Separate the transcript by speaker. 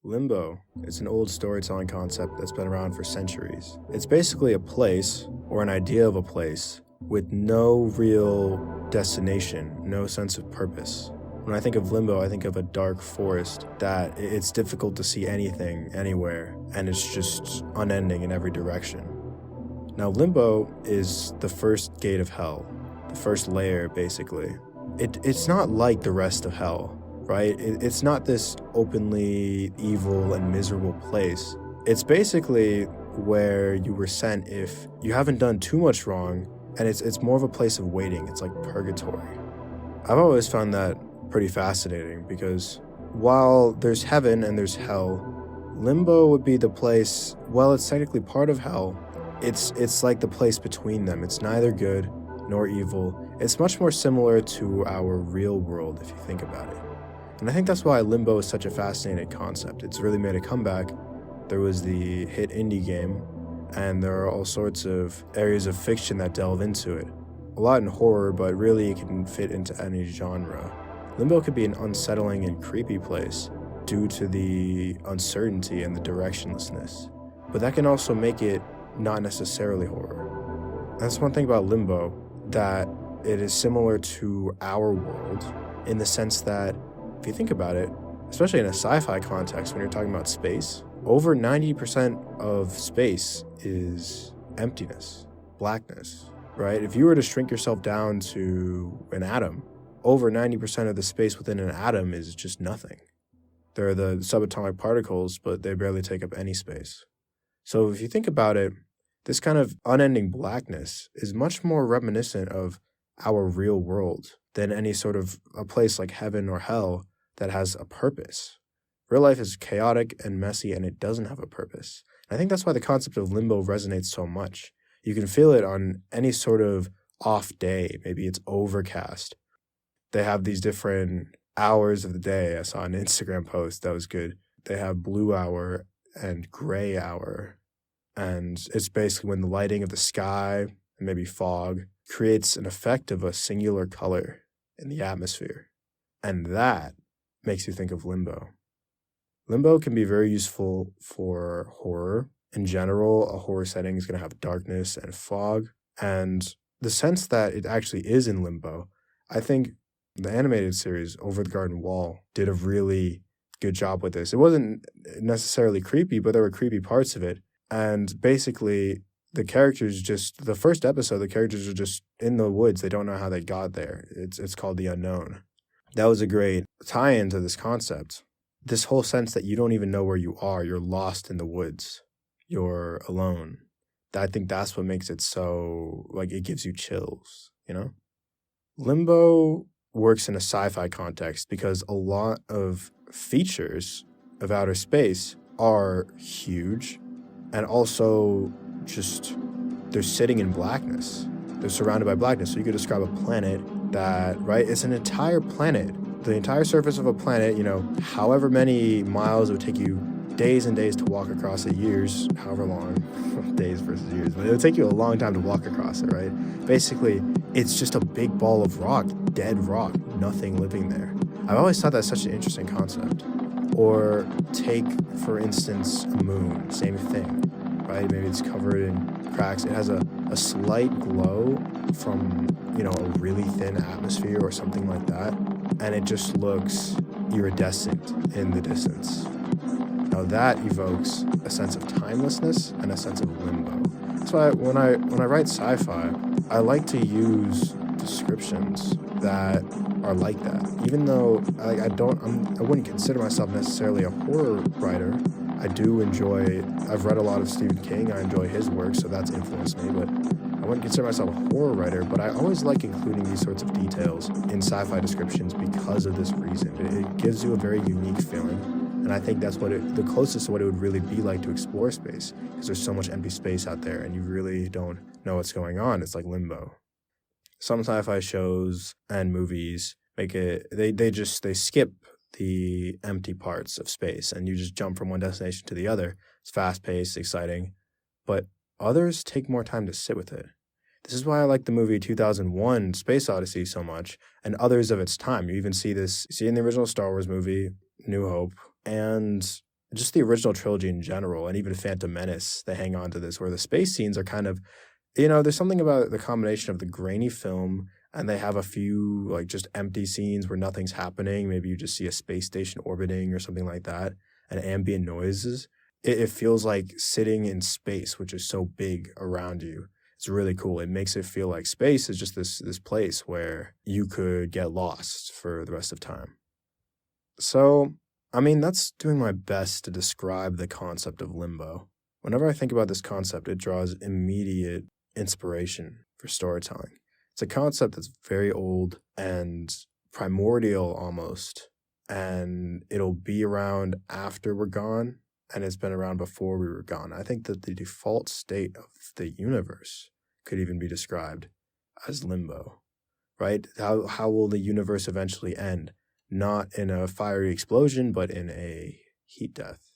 Speaker 1: Limbo. It's an old storytelling concept that's been around for centuries. It's basically a place, or an idea of a place, with no real destination, no sense of purpose. When I think of limbo, I think of a dark forest that it's difficult to see anything, anywhere, and it's just unending in every direction. Now, limbo is the first gate of hell, the first layer, basically. It's not like the rest of hell, right? It's not this openly evil and miserable place. It's basically where you were sent if you haven't done too much wrong, and it's more of a place of waiting. It's like purgatory. I've always found that pretty fascinating because while there's heaven and there's hell, limbo would be the place, well, it's technically part of hell. It's like the place between them. It's neither good nor evil. It's much more similar to our real world if you think about it. And I think that's why limbo is such a fascinating concept. It's really made a comeback. There was the hit indie game, and there are all sorts of areas of fiction that delve into it. A lot in horror, but really it can fit into any genre. Limbo could be an unsettling and creepy place due to the uncertainty and the directionlessness. But that can also make it not necessarily horror. That's one thing about limbo, that it is similar to our world in the sense that, if you think about it, especially in a sci-fi context when you're talking about space, over 90% of space is emptiness, blackness, right? If you were to shrink yourself down to an atom, over 90% of the space within an atom is just nothing. There are the subatomic particles, but they barely take up any space. So if you think about it, this kind of unending blackness is much more reminiscent of our real world than any sort of a place like heaven or hell that has a purpose. Real life is chaotic and messy, and it doesn't have a purpose. And I think that's why the concept of limbo resonates so much. You can feel it on any sort of off day. Maybe it's overcast. They have these different hours of the day. I saw an Instagram post that was good. They have blue hour and gray hour. And it's basically when the lighting of the sky and maybe fog creates an effect of a singular color in the atmosphere. And that makes you think of limbo. Limbo can be very useful for horror. In general, a horror setting is going to have darkness and fog. And the sense that it actually is in limbo, I think the animated series Over the Garden Wall did a really good job with this. It wasn't necessarily creepy, but there were creepy parts of it. And basically, the characters just, the first episode, the characters are just in the woods. They don't know how they got there. It's called The Unknown. That was a great tie-in to this concept. This whole sense that you don't even know where you are. You're lost in the woods. You're alone. I think that's what makes it so, like, it gives you chills, you know? Limbo works in a sci-fi context because a lot of features of outer space are huge and also just they're sitting in blackness. They're surrounded by blackness. So you could describe a planet that, right, it's an entire planet. The entire surface of a planet, you know, however many miles it would take you days and days to walk across it, years, however long, days versus years, but it would take you a long time to walk across it, right? Basically, it's just a big ball of rock, dead rock, nothing living there. I've always thought that's such an interesting concept. Or take, for instance, a moon, same thing, right? Maybe it's covered in cracks. It has a slight glow from, you know, a really thin atmosphere or something like that, and it just looks iridescent in the distance. Now that evokes a sense of timelessness and a sense of limbo. That's why when I write sci-fi, I like to use descriptions that are like that. Even though I wouldn't consider myself necessarily a horror writer. I do enjoy, I've read a lot of Stephen King. I enjoy his work, so that's influenced me, but I wouldn't consider myself a horror writer, but I always like including these sorts of details in sci-fi descriptions because of this reason. It gives you a very unique feeling. And I think that's the closest to what it would really be like to explore space, because there's so much empty space out there and you really don't know what's going on. It's like limbo. Some sci-fi shows and movies make it, they skip the empty parts of space and you just jump from one destination to the other. It's fast-paced, exciting, but others take more time to sit with it. This is why I like the movie 2001 Space Odyssey so much, and others of its time. You even see in the original Star Wars movie, New Hope, and just the original trilogy in general, and even Phantom Menace, they hang on to this, where the space scenes are kind of, there's something about the combination of the grainy film and they have a few like just empty scenes where nothing's happening. Maybe you just see a space station orbiting or something like that, and ambient noises. It feels like sitting in space, which is so big around you. It's really cool. It makes it feel like space is just this place where you could get lost for the rest of time. So, I mean, that's doing my best to describe the concept of limbo. Whenever I think about this concept, it draws immediate inspiration for storytelling. It's a concept that's very old and primordial almost, and it'll be around after we're gone, and it's been around before we were gone. I think that the default state of the universe could even be described as limbo, right? How will the universe eventually end? Not in a fiery explosion, but in a heat death.